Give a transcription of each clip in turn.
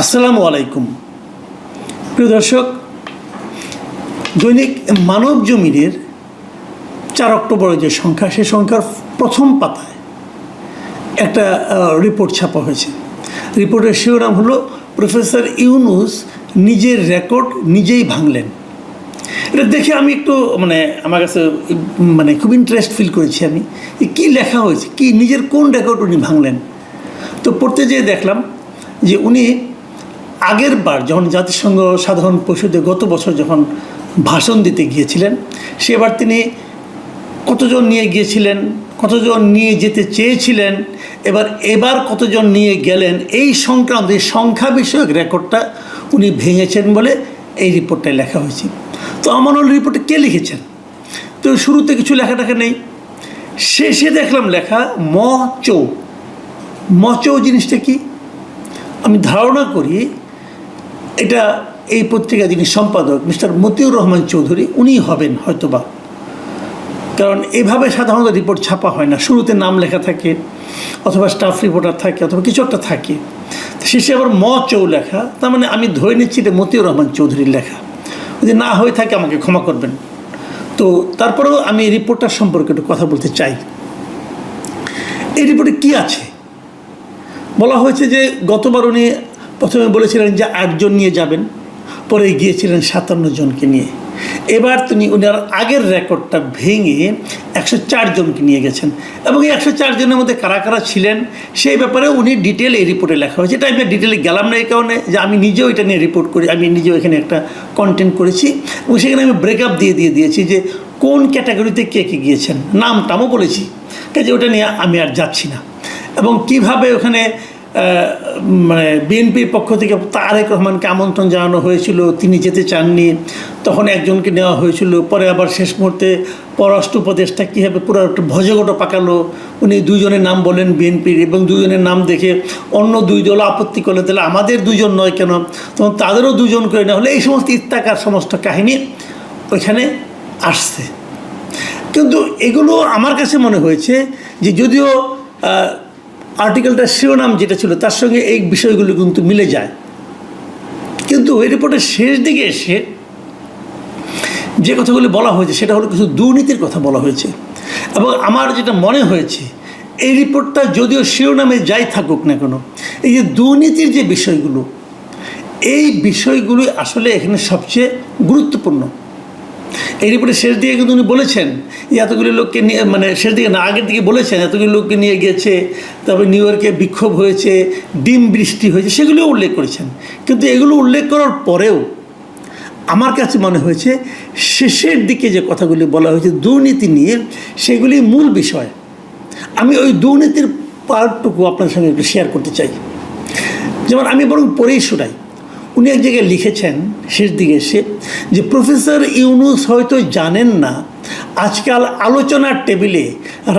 আসসালামু আলাইকুম প্রিয় দর্শক, দৈনিক মানব জমিনের 4 অক্টোবরের যে সংখ্যা, সেই সংখ্যার প্রথম পাতায় একটা রিপোর্ট ছাপা হয়েছে। রিপোর্টের শিরোনাম হলো প্রফেসর ইউনূস নিজের রেকর্ড নিজেই ভাঙলেন। এটা দেখে আমি একটু আমার কাছে খুব ইন্টারেস্ট ফিল করেছি। আমি কী লেখা হয়েছে, কি নিজের কোন রেকর্ড উনি ভাঙলেন। তো পড়তে যেয়ে দেখলাম যে উনি আগের বার যখন জাতিসংঘ সাধারণ পরিষদে গত বছর যখন ভাষণ দিতে গিয়েছিলেন, সেবার তিনি কতজন নিয়ে গিয়েছিলেন, কতজন নিয়ে যেতে চেয়েছিলেন, এবার কতজন নিয়ে গেলেন, এই সংক্রান্ত এই সংখ্যা বিষয়ক রেকর্ডটা উনি ভেঙেছেন বলে এই রিপোর্টটায় লেখা হয়েছে। তো আমার রিপোর্টে কে লিখেছেন? তো শুরুতে কিছু লেখাটাকে নেই, শেষে দেখলাম লেখা মচৌ জিনিসটা কি আমি ধারণা করি এটা এই পত্রিকা যিনি সম্পাদক মিস্টার মতিউর রহমান চৌধুরী, উনিই হবেন হয়তোবা। কারণ এভাবে সাধারণত রিপোর্ট ছাপা হয় না, শুরুতে নাম লেখা থাকে অথবা স্টাফ রিপোর্টার থাকে অথবা কিছু একটা থাকে, শেষে আবার চৌ লেখা। তার মানে আমি ধরে নিচ্ছি এটা মতিউর রহমান চৌধুরীর লেখা। যদি না হয়ে থাকে আমাকে ক্ষমা করবেন। তো তারপরেও আমি এই রিপোর্টটার সম্পর্কে একটু কথা বলতে চাই। এই রিপোর্টে কি আছে বলা হয়েছে যে গতবার উনি প্রথমে বলেছিলেন যে 8 জন নিয়ে যাবেন, পরে গিয়েছিলেন 57 জনকে নিয়ে। এবার উনার আগের রেকর্ডটা ভেঙে 104 জনকে নিয়ে গেছেন, এবং এই 104 জনের মধ্যে কারা কারা ছিলেন সেই ব্যাপারে উনি ডিটেল এই রিপোর্টে লেখা হয়েছে। এটা আমি ডিটেলে গেলাম না এই কারণে যে আমি নিজেও এটা নিয়ে রিপোর্ট করি, আমি নিজেও এখানে একটা কন্টেন্ট করেছি এবং সেখানে আমি ব্রেকআপ দিয়েছি যে কোন ক্যাটাগরিতে কে কে গিয়েছেন, নামটামও বলেছি, কাজে ওটা নিয়ে আমি আর যাচ্ছি না। এবং কিভাবে ওখানে বিএনপির পক্ষ থেকে তারেক রহমানকে আমন্ত্রণ জানানো হয়েছিল, তিনি যেতে চাননি, তখন একজনকে নেওয়া হয়েছিল, পরে আবার শেষ মুহূর্তে পররাষ্ট্র উপদেষ্টা কীভাবে পুরো একটা ভজগটো পাকালো, উনি 2 জনের নাম বলেন বিএনপির, এবং 2 জনের নাম দেখে অন্য 2 দল আপত্তি করলে তাহলে আমাদের 2 জন নয় কেন, তখন তাদেরও 2 জন করে নেওয়া হলে, এই সমস্ত ইত্যাকার সমস্ত কাহিনী ওইখানে আসছে। কিন্তু এগুলো আমার কাছে মনে হয়েছে যে যদিও আর্টিকেলটার শিরোনাম যেটা ছিল তার সঙ্গে এই বিষয়গুলো কিন্তু মিলে যায়, কিন্তু এই রিপোর্টের শেষ দিকে এসে যে কথাগুলি বলা হয়েছে সেটা হলো কিছু দুর্নীতির কথা বলা হয়েছে। এবং আমার যেটা মনে হয়েছে এই রিপোর্টটা যদিও শিরোনামে যাই থাকুক না কেন, এই যে দুর্নীতির যে বিষয়গুলো, এই বিষয়গুলি আসলে এখানে সবচেয়ে গুরুত্বপূর্ণ। এই রিপোর্টের শেষ দিকে কিন্তু উনি বলেছেন যে এতগুলি লোককে নিয়ে, শেষ দিকে না আগের দিকে বলেছেন এতগুলি লোককে নিয়ে গিয়েছে, তারপরে নিউ ইয়র্কে বিক্ষোভ হয়েছে, ডিম বৃষ্টি হয়েছে, সেগুলিও উল্লেখ করেছেন। কিন্তু এগুলো উল্লেখ করার পরেও আমার কাছে মনে হয়েছে শেষের দিকে যে কথাগুলি বলা হয়েছে দুর্নীতি নিয়ে, সেগুলি মূল বিষয়। আমি ওই দুর্নীতির পার্টটুকু আপনার সঙ্গে একটু শেয়ার করতে চাই। যেমন আমি বরং পড়েই শোনাই। উনি এক জায়গায় লিখেছেন শেষ দিকে এসে যে প্রফেসর ইউনূস হয়তো জানেন না আজকাল আলোচনার টেবিলে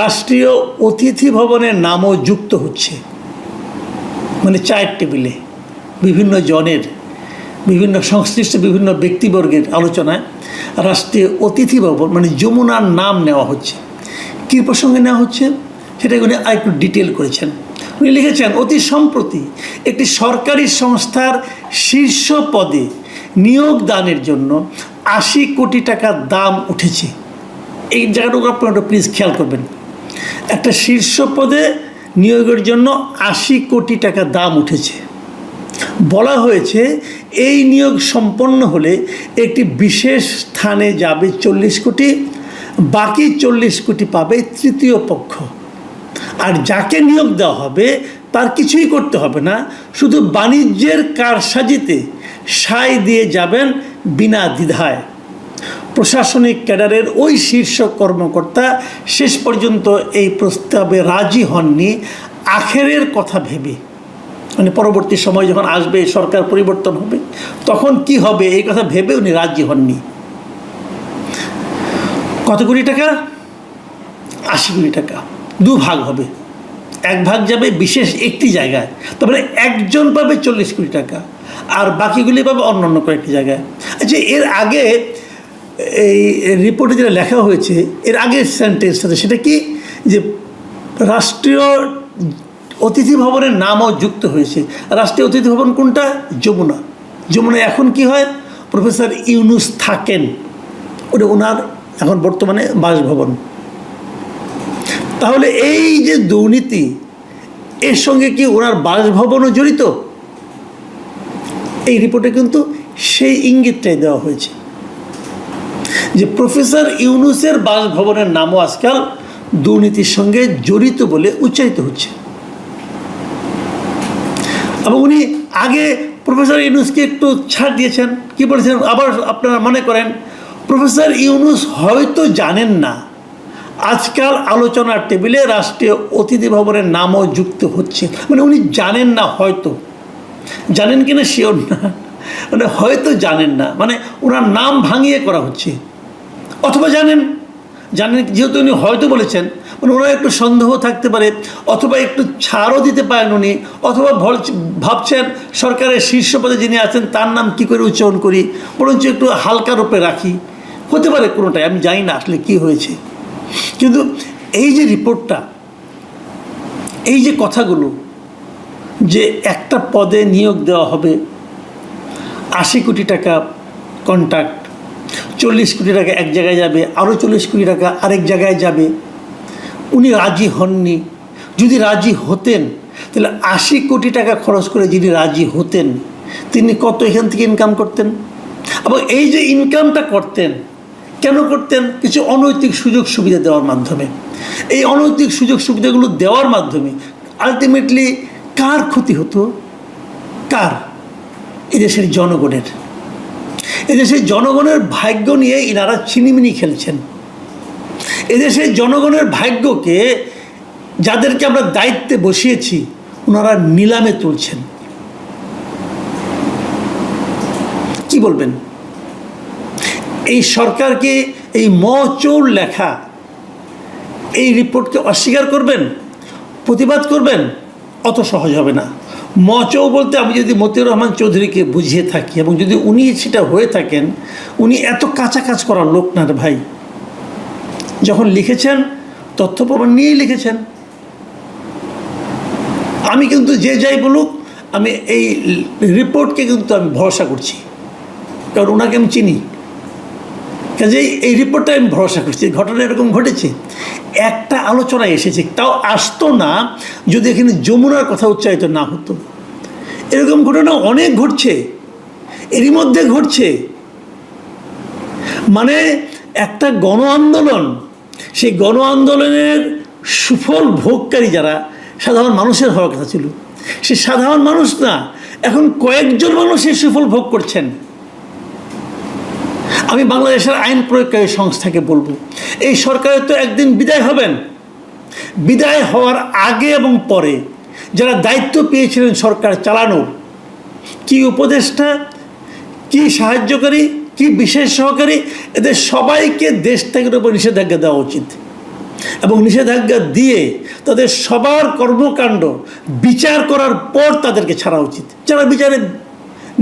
রাষ্ট্রীয় অতিথি ভবনের নামও যুক্ত হচ্ছে। চায়ের টেবিলে বিভিন্ন জনের, বিভিন্ন সংশ্লিষ্ট বিভিন্ন ব্যক্তিবর্গের আলোচনায় রাষ্ট্রীয় অতিথি ভবন যমুনার নাম নেওয়া হচ্ছে। কী প্রসঙ্গে নেওয়া হচ্ছে সেটা উনি আরেকটু ডিটেল করেছেন। উনি লিখেছেন অতি সম্প্রতি একটি সরকারি সংস্থার শীর্ষ পদে নিয়োগ দানের জন্য 80 কোটি টাকার দাম উঠেছে। এই জায়গাটুকু আপনারা প্লিজ খেয়াল করবেন। একটা শীর্ষ পদে নিয়োগের জন্য 80 কোটি টাকা দাম উঠেছে। বলা হয়েছে এই নিয়োগ সম্পন্ন হলে একটি বিশেষ স্থানে যাবে 40 কোটি, বাকি 40 কোটি পাবে তৃতীয় পক্ষ। আর যাকে নিয়োগ দেওয়া হবে তার কিছুই করতে হবে না, শুধু বাণিজ্যের কারসাজিতে সায় দিয়ে যাবেন বিনা দ্বিধায়। প্রশাসনিক ক্যাডারের ওই শীর্ষ কর্মকর্তা শেষ পর্যন্ত এই প্রস্তাবে রাজি হননি আখেরের কথা ভেবে। পরবর্তী সময় যখন আসবে, সরকার পরিবর্তন হবে, তখন কি হবে এই কথা ভেবে উনি রাজি হননি। কত কোটি টাকা? 80 কোটি টাকা। 2 ভাগ হবে, 1 ভাগ যাবে বিশেষ একটি জায়গায়, তারপরে একজন পাবে 40 কোটি টাকা, আর বাকিগুলি পাবে অন্য কয়েকটি জায়গায়। আচ্ছা, এর আগে এই রিপোর্টে যেটা লেখা হয়েছে, এর আগের সেন্টেন্সটা সেটা কি, যে রাষ্ট্রীয় অতিথি ভবনের নামও যুক্ত হয়েছে। রাষ্ট্রীয় অতিথি ভবন কোনটা? যমুনা। যমুনা এখন কি হয়, প্রফেসর ইউনূস থাকেন, ওটা ওনার এখন বর্তমানে বাসভবন। তাহলে এই যে দুর্নীতি, এর সঙ্গে কি ওনার বাসভবনও জড়িত? এই রিপোর্টে কিন্তু সেই ইঙ্গিতটাই দেওয়া হয়েছে যে প্রফেসর ইউনূসের বাসভবনের নামও আজকাল দুর্নীতির সঙ্গে জড়িত বলে উচ্চারিত হচ্ছে। এবং উনি আগে প্রফেসর ইউনূসকে একটু ছাড় দিয়েছেন, কি বলেছেন আবার আপনারা মনে করেন, প্রফেসর ইউনূস হয়তো জানেন না আজকাল আলোচনার টেবিলে রাষ্ট্রীয় অতিথি ভবনের নামও যুক্ত হচ্ছে। মানে উনি জানেন না, হয়তো জানেন কিনা শিওর না, মানে হয়তো জানেন না, মানে ওনার নাম ভাঙিয়ে করা হচ্ছে। অথবা জানেন যেহেতু উনি হয়তো বলেছেন, মানে ওনার একটু সন্দেহ থাকতে পারে, অথবা একটু ছাড়ও দিতে পারেন উনি, অথবা ভাবছেন সরকারের শীর্ষ পদে যিনি আছেন তার নাম কি করে উচ্চারণ করি, বরঞ্চ একটু হালকা রূপে রাখি, হতে পারে কোনোটাই, আমি জানি না আসলে কী হয়েছে। কিন্তু এই যে রিপোর্টটা, এই যে কথাগুলো, যে একটা পদে নিয়োগ দেওয়া হবে, 80 কোটি টাকা কন্ট্রাক্ট, 40 কোটি টাকা এক জায়গায় যাবে, আরও 40 কোটি টাকা আরেক জায়গায় যাবে, উনি রাজি হননি। যদি রাজি হতেন তাহলে 80 কোটি টাকা খরচ করে যিনি রাজি হতেন তিনি কত এখান থেকে ইনকাম করতেন? এবং এই যে ইনকামটা করতেন, কেন করতেন? কিছু অনৈতিক সুযোগ সুবিধা দেওয়ার মাধ্যমে। এই অনৈতিক সুযোগ সুবিধাগুলো দেওয়ার মাধ্যমে আলটিমেটলি কার ক্ষতি হতো? কার? এদেশের জনগণের। এদেশের জনগণের ভাগ্য নিয়ে ইনারা ছিনিমিনি খেলছেন। এদেশের জনগণের ভাগ্যকে, যাদেরকে আমরা দায়িত্বে বসিয়েছি, ওনারা নিলামে তুলছেন। কি বলবেন? এই সরকারকে এই মচৌর লেখা এই রিপোর্টকে অস্বীকার করবেন, প্রতিবাদ করবেন? অত সহজ হবে না। মচৌ বলতে আমি যদি মতিউর রহমান চৌধুরীকে বুঝিয়ে থাকি, এবং যদি উনি সেটা হয়ে থাকেন, উনি এত কাঁচা কাজ করার লোক না রে ভাই। যখন লিখেছেন তথ্য প্রমাণ নিয়েই লিখেছেন। আমি কিন্তু যে যাই বলুক, আমি এই রিপোর্টকে কিন্তু আমি ভরসা করছি, কারণ ওনাকে আমি চিনি। কাজেই এই রিপোর্টটা আমি ভরসা করছি। ঘটনা এরকম ঘটেছে, একটা আলোচনায় এসেছে, তাও আসতো না যদি এখানে যমুনার কথা উচ্চারিত না হতো। এরকম ঘটনা অনেক ঘটছে, এরই মধ্যে ঘটছে। মানে একটা গণ আন্দোলন, সেই গণ আন্দোলনের সুফল ভোগকারী যারা সাধারণ মানুষের হওয়ার কথা ছিল, সে সাধারণ মানুষ না, এখন কয়েকজন মানুষ এই সুফল ভোগ করছেন। আমি বাংলাদেশের আইন প্রয়োগকারী সংস্থাকে বলবো, এই সরকারের তো একদিন বিদায় হবেন। বিদায় হওয়ার আগে এবং পরে যারা দায়িত্ব পেয়েছিলেন সরকার চালানোর, কি উপদেষ্টা, কি সাহায্যকারী, কি বিশেষ সহকারী, এদের সবাইকে দেশ ত্যাগের উপর নিষেধাজ্ঞা দেওয়া উচিত। এবং নিষেধাজ্ঞা দিয়ে তাদের সবার কর্মকাণ্ড বিচার করার পর তাদেরকে ছাড়া উচিত। যারা বিচারে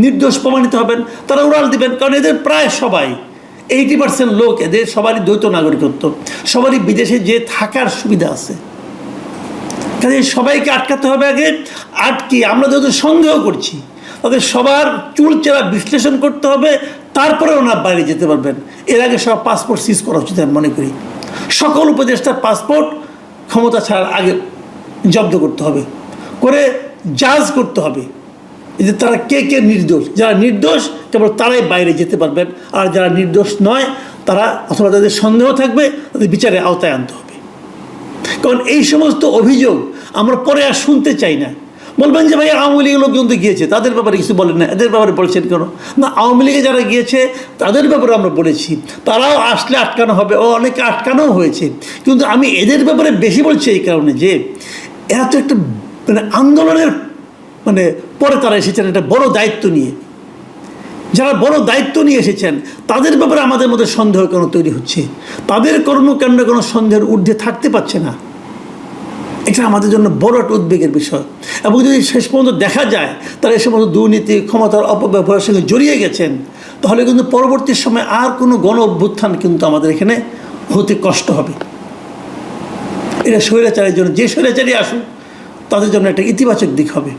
নির্দোষ প্রমাণিত হবেন তারা উড়াল দিবেন, কারণ এদের প্রায় সবাই 80% লোক, এদের সবারই দ্বৈত নাগরিকত্ব, সবারই বিদেশে যে থাকার সুবিধা আছে। কাজে সবাইকে আটকাতে হবে আগে। আটকে আমরা যাদের সন্দেহ করছি তাদের সবার চুলচেরা বিশ্লেষণ করতে হবে, তারপরে ওনার বাইরে যেতে পারবেন। এর আগে সব পাসপোর্ট সিজ করা উচিত আমি মনে করি। সকল উপদেষ্টার পাসপোর্ট ক্ষমতা ছাড়ার আগে জব্দ করতে হবে, করে জাজ করতে হবে যে তারা কে কে নির্দোষ। যারা নির্দোষ কেবল তারাই বাইরে যেতে পারবেন, আর যারা নির্দোষ নয় তারা, অথবা তাদের সন্দেহ থাকবে, তাদের বিচারের আওতায় আনতে হবে। কারণ এই সমস্ত অভিযোগ আমরা পরে আর শুনতে চাই না। বলবেন যে ভাই আওয়ামী লীগের লোকজন তো গিয়েছে, তাদের ব্যাপারে কিছু বলেন না, এদের ব্যাপারে বলছেন কেন? না, আওয়ামী লীগে যারা গিয়েছে তাদের ব্যাপারে আমরা বলেছি, তারাও আসলে আটকানো হবে, ও অনেকে আটকানো হয়েছে। কিন্তু আমি এদের ব্যাপারে বেশি বলছি এই কারণে যে এরা তো একটা মানে আন্দোলনের মানে পরে তারা এসেছেন একটা বড় দায়িত্ব নিয়ে। যারা বড় দায়িত্ব নিয়ে এসেছেন তাদের ব্যাপারে আমাদের মধ্যে সন্দেহ কেন তৈরি হচ্ছে? তাদের কর্মকাণ্ড কোনো সন্দেহের ঊর্ধ্বে থাকতে পারছে না। এটা আমাদের জন্য বড় একটা উদ্বেগের বিষয়। এবং যদি শেষ পর্যন্ত দেখা যায় তারা এই সমস্ত দুর্নীতি, ক্ষমতার অপব্যবহারের সঙ্গে জড়িয়ে গেছেন, তাহলে কিন্তু পরবর্তী সময় আর কোনো গণ অভ্যুত্থান কিন্তু আমাদের এখানে হতে কষ্ট হবে। এটা স্বৈরাচারের জন্য, যে স্বৈরাচারী আসুক তাদের জন্য একটা ইতিবাচক দিক হবে।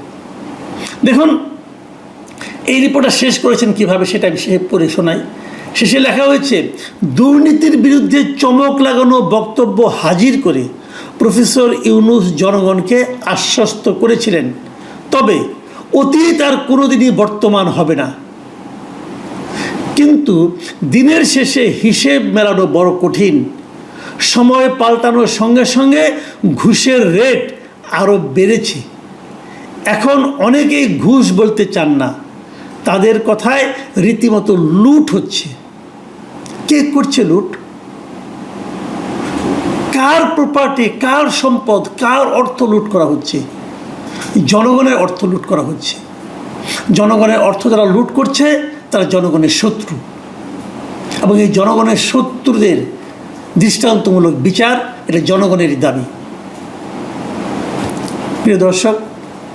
দেখুন, এই রিপোর্টটা শেষ করেছেন কিভাবে সেটা আমি পড়ে শোনাই। শেষে লেখা হয়েছে, দুর্নীতির বিরুদ্ধে চমক লাগানো বক্তব্য হাজির করে প্রফেসর ইউনূস জনগণকে আশ্বস্ত করেছিলেন, তবে অতীত আর কোনোদিনই বর্তমান হবে না। কিন্তু দিনের শেষে হিসেব মেলানো বড় কঠিন। সময় পাল্টানোর সঙ্গে সঙ্গে ঘুষের রেট আরও বেড়েছে। এখন অনেকেই ঘুষ বলতে চান না, তাদের কথায় রীতিমতো লুট হচ্ছে। কে করছে লুট? কার প্রপার্টি, কার সম্পদ, কার অর্থ লুট করা হচ্ছে? জনগণের অর্থ লুট করা হচ্ছে। জনগণের অর্থ যারা লুট করছে তারা জনগণের শত্রু, এবং এই জনগণের শত্রুদের দৃষ্টান্তমূলক বিচার এটা জনগণেরই দাবি। প্রিয় দর্শক,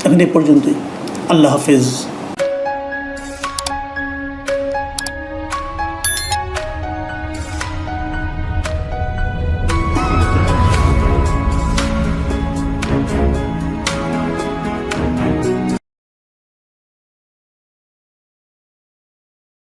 এখন এই পর্যন্তই। আল্লাহ হাফেজ।